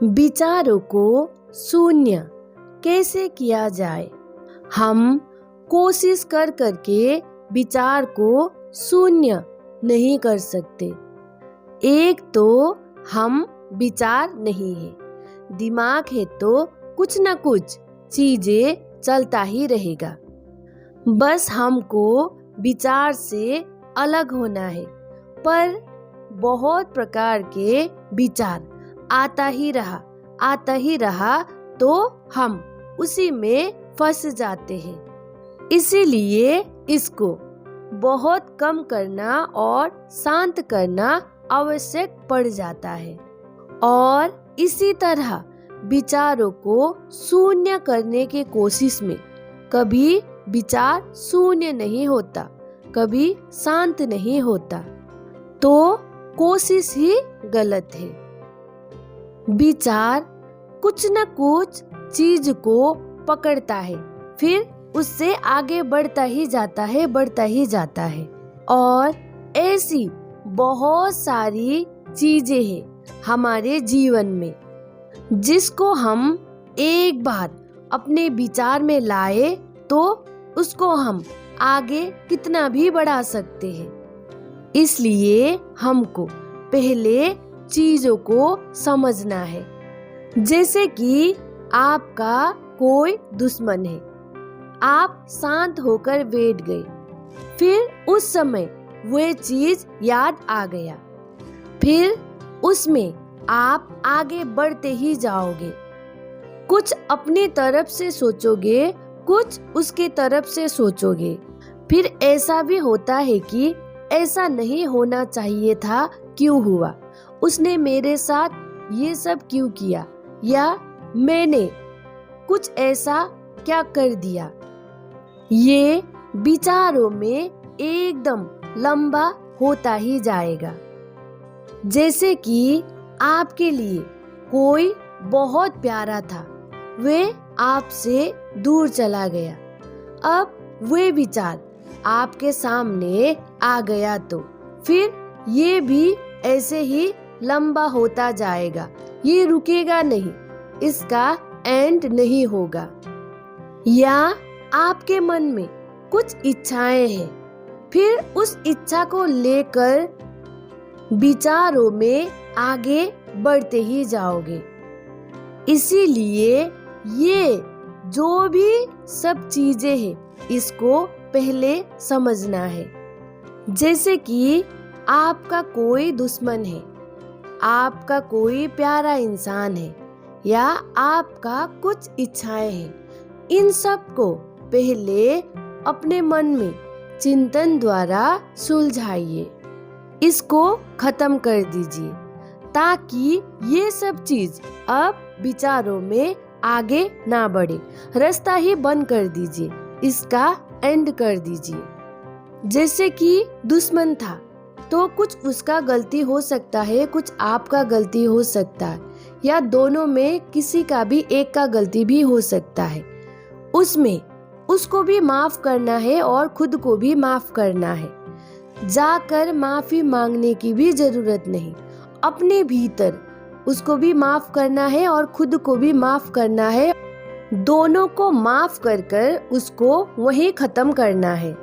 विचारों को शून्य कैसे किया जाए। हम कोशिश कर करके विचार को शून्य नहीं कर सकते। एक तो हम विचार नहीं है, दिमाग है तो कुछ न कुछ चीजें चलता ही रहेगा। बस हमको विचार से अलग होना है। पर बहुत प्रकार के विचार आता ही रहा तो हम उसी में फंस जाते हैं। इसीलिए इसको बहुत कम करना और शांत करना आवश्यक पड़ जाता है। और इसी तरह विचारों को शून्य करने की कोशिश में कभी विचार शून्य नहीं होता, कभी शांत नहीं होता, तो कोशिश ही गलत है। विचार कुछ न कुछ चीज को पकड़ता है, फिर उससे आगे बढ़ता ही जाता है। और ऐसी बहुत सारी चीजें हैं हमारे जीवन में जिसको हम एक बार अपने विचार में लाए तो उसको हम आगे कितना भी बढ़ा सकते हैं। इसलिए हमको पहले चीजों को समझना है। जैसे कि आपका कोई दुश्मन है, आप शांत होकर बैठ गए, फिर उस समय वह चीज याद आ गया, फिर उसमें आप आगे बढ़ते ही जाओगे। कुछ अपनी तरफ से सोचोगे, कुछ उसके तरफ से सोचोगे। फिर ऐसा भी होता है कि ऐसा नहीं होना चाहिए था, क्यों हुआ, उसने मेरे साथ ये सब क्यों किया, या मैंने कुछ ऐसा क्या कर दिया। ये विचारों में एकदम लंबा होता ही जाएगा। जैसे कि आपके लिए कोई बहुत प्यारा था, वे आपसे दूर चला गया। अब वे विचार आपके सामने आ गया तो फिर ये भी ऐसे ही लंबा होता जाएगा, ये रुकेगा नहीं, इसका एंड नहीं होगा। या आपके मन में कुछ इच्छाएं हैं, फिर उस इच्छा को लेकर विचारों में आगे बढ़ते ही जाओगे। इसीलिए ये जो भी सब चीजें हैं इसको पहले समझना है। जैसे कि आपका कोई दुश्मन है, आपका कोई प्यारा इंसान है, या आपका कुछ इच्छाएं हैं, इन सब को पहले अपने मन में चिंतन द्वारा सुलझाइए, इसको खत्म कर दीजिए, ताकि ये सब चीज अब विचारों में आगे ना बढ़े। रास्ता ही बंद कर दीजिए, इसका एंड कर दीजिए। जैसे कि दुश्मन था तो कुछ उसका गलती हो सकता है, कुछ आपका गलती हो सकता है, या दोनों में किसी का भी एक का गलती भी हो सकता है। उसमें उसको भी माफ करना है और खुद को भी माफ करना है। जाकर माफी मांगने की भी जरूरत नहीं, अपने भीतर उसको भी माफ करना है और खुद को भी माफ करना है। दोनों को माफ कर कर उसको वहीं खत्म करना है।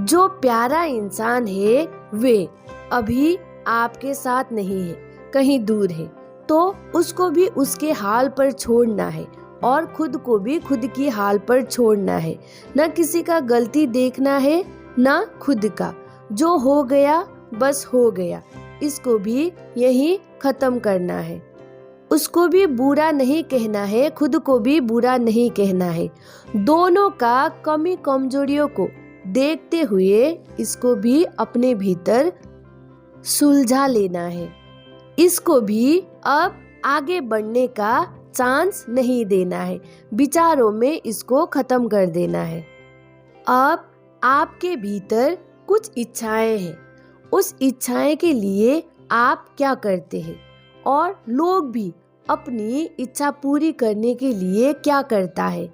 जो प्यारा इंसान है वे अभी आपके साथ नहीं है, कहीं दूर है, तो उसको भी उसके हाल पर छोड़ना है और खुद को भी खुद की हाल पर छोड़ना है। न किसी का गलती देखना है, न खुद का। जो हो गया बस हो गया, इसको भी यही खत्म करना है। उसको भी बुरा नहीं कहना है, खुद को भी बुरा नहीं कहना है। दोनों का कमी कमजोरियों को देखते हुए इसको भी अपने भीतर सुलझा लेना है। इसको भी अब आगे बढ़ने का चांस नहीं देना है, विचारों में इसको खत्म कर देना है। अब आपके भीतर कुछ इच्छाएं हैं, उस इच्छाएं के लिए आप क्या करते हैं, और लोग भी अपनी इच्छा पूरी करने के लिए क्या करता है।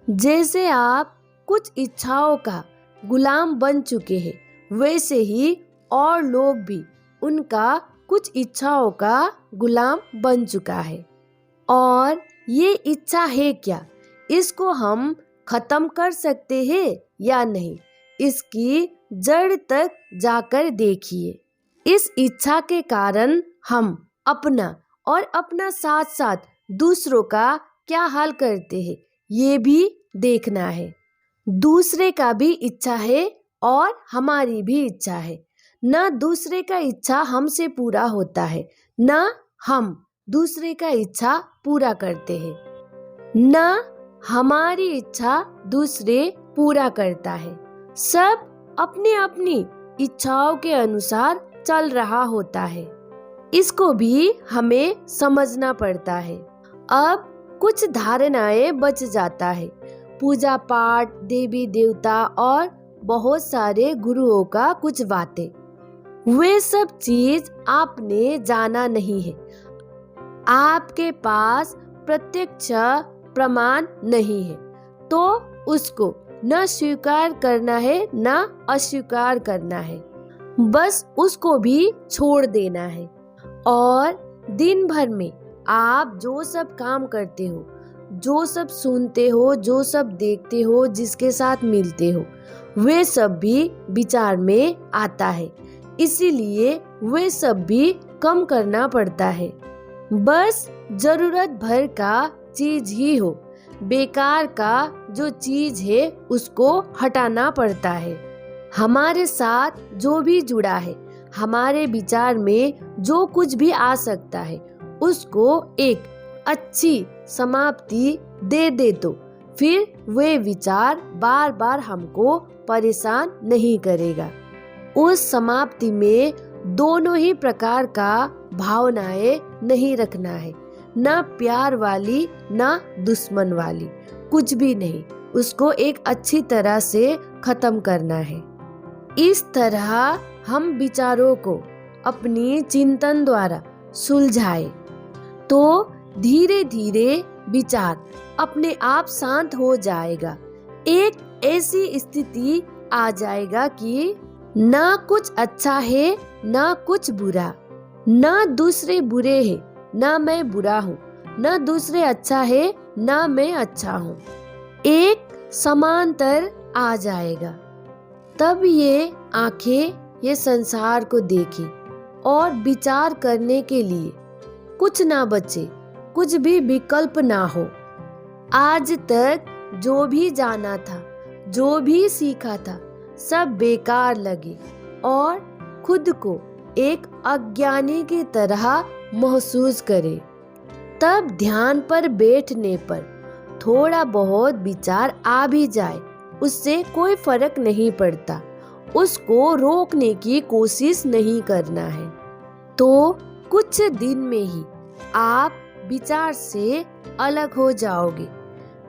जैसे आप कुछ इच्छाओं का गुलाम बन चुके हैं, वैसे ही और लोग भी उनका कुछ इच्छाओं का गुलाम बन चुका है। और ये इच्छा है क्या, इसको हम खत्म कर सकते हैं या नहीं, इसकी जड़ तक जाकर देखिए। इस इच्छा के कारण हम अपना और अपना साथ साथ दूसरों का क्या हाल करते हैं, ये भी देखना है। दूसरे का भी इच्छा है और हमारी भी इच्छा है। न दूसरे का इच्छा हमसे पूरा होता है, न हम दूसरे का इच्छा पूरा करते हैं, न हमारी इच्छा दूसरे पूरा करता है। सब अपनी अपनी इच्छाओं के अनुसार चल रहा होता है। इसको भी हमें समझना पड़ता है। अब कुछ धारणाएं बच जाता है। पूजा पाठ, देवी देवता और बहुत सारे गुरुओं का कुछ बातें, वे सब चीज आपने जाना नहीं है। आपके पास प्रत्यक्ष प्रमाण नहीं है, तो उसको न स्वीकार करना है न अस्वीकार करना है, बस उसको भी छोड़ देना है। और दिन भर में आप जो सब काम करते हो, जो सब सुनते हो, जो सब देखते हो, जिसके साथ मिलते हो, वे सब भी विचार में आता है। इसीलिए वे सब भी कम करना पड़ता है। बस जरूरत भर का चीज ही हो, बेकार का जो चीज है उसको हटाना पड़ता है। हमारे साथ जो भी जुड़ा है, हमारे विचार में जो कुछ भी आ सकता है, उसको एक अच्छी समाप्ति दे दे तो फिर वे विचार बार बार हमको परेशान नहीं करेगा। उस समाप्ति में दोनों ही प्रकार का भावनाएं नहीं रखना है, ना प्यार वाली ना दुश्मन वाली, कुछ भी नहीं। उसको एक अच्छी तरह से खत्म करना है। इस तरह हम विचारों को अपनी चिंतन द्वारा सुलझाए तो धीरे धीरे विचार अपने आप शांत हो जाएगा। एक ऐसी स्थिति आ जाएगा कि ना कुछ अच्छा है ना कुछ बुरा, ना दूसरे बुरे हैं ना मैं बुरा हूँ, ना दूसरे अच्छा है ना मैं अच्छा हूँ। एक समांतर आ जाएगा। तब ये आंखें ये संसार को देखें और विचार करने के लिए कुछ ना बचे, कुछ भी विकल्प ना हो। आज तक जो भी जाना था, जो भी सीखा था, सब बेकार लगे और खुद को एक अज्ञानी की तरह महसूस करे। तब ध्यान पर बैठने पर थोड़ा बहुत विचार आ भी जाए, उससे कोई फर्क नहीं पड़ता। उसको रोकने की कोशिश नहीं करना है। तो कुछ दिन में ही आप विचार से अलग हो जाओगे।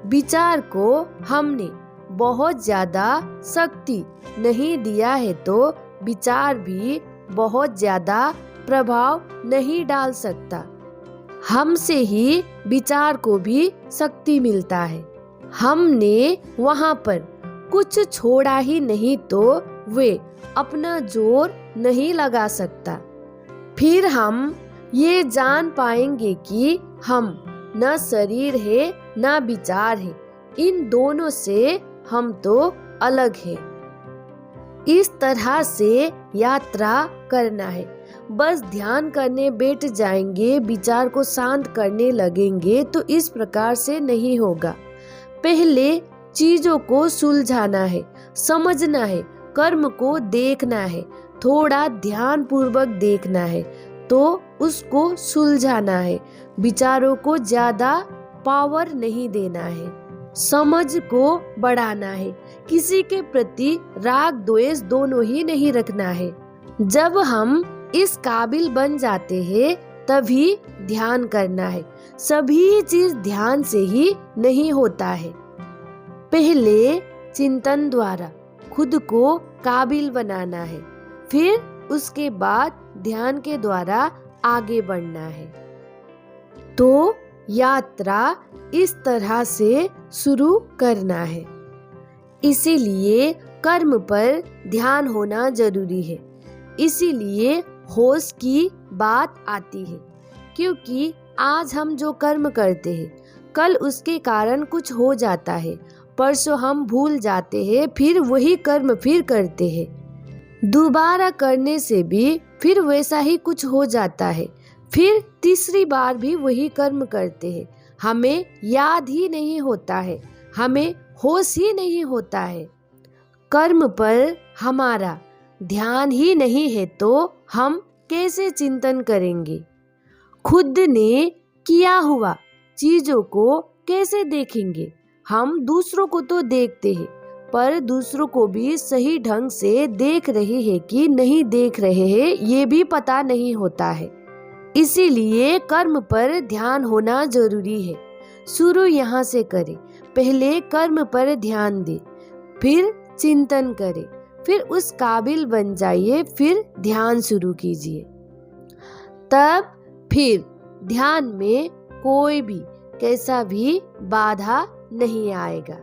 विचार को हमने बहुत ज्यादा शक्ति नहीं दिया है तो विचार भी बहुत ज्यादा प्रभाव नहीं डाल सकता। हमसे ही विचार को भी शक्ति मिलता है। हमने वहाँ पर कुछ छोड़ा ही नहीं तो वे अपना जोर नहीं लगा सकता। फिर हम ये जान पाएंगे कि हम न शरीर है न विचार है, इन दोनों से हम तो अलग है। इस तरह से यात्रा करना है। बस ध्यान करने बैठ जाएंगे, विचार को शांत करने लगेंगे तो इस प्रकार से नहीं होगा। पहले चीजों को सुलझाना है, समझना है, कर्म को देखना है, थोड़ा ध्यान पूर्वक देखना है तो उसको सुलझाना है। विचारों को ज्यादा पावर नहीं देना है, समझ को बढ़ाना है। किसी के प्रति राग द्वेष दोनों ही नहीं रखना है। जब हम इस काबिल बन जाते हैं तभी ध्यान करना है। सभी चीज ध्यान से ही नहीं होता है। पहले चिंतन द्वारा खुद को काबिल बनाना है, फिर उसके बाद ध्यान के द्वारा आगे बढ़ना है। तो यात्रा इस तरह से शुरू करना है। इसीलिए कर्म पर ध्यान होना जरूरी है। इसीलिए होश की बात आती है, क्योंकि आज हम जो कर्म करते हैं कल उसके कारण कुछ हो जाता है, परसों हम भूल जाते हैं, फिर वही कर्म फिर करते हैं। दोबारा करने से भी फिर वैसा ही कुछ हो जाता है, फिर तीसरी बार भी वही कर्म करते हैं। हमें याद ही नहीं होता है, हमें होश ही नहीं होता है। कर्म पर हमारा ध्यान ही नहीं है तो हम कैसे चिंतन करेंगे? खुद ने किया हुआ चीजों को कैसे देखेंगे? हम दूसरों को तो देखते हैं, पर दूसरों को भी सही ढंग से देख रहे हैं कि नहीं देख रहे हैं ये भी पता नहीं होता है। इसीलिए कर्म पर ध्यान होना जरूरी है। शुरू यहाँ से करें, पहले कर्म पर ध्यान दे, फिर चिंतन करें, फिर उस काबिल बन जाइए, फिर ध्यान शुरू कीजिए। तब फिर ध्यान में कोई भी कैसा भी बाधा नहीं आएगा।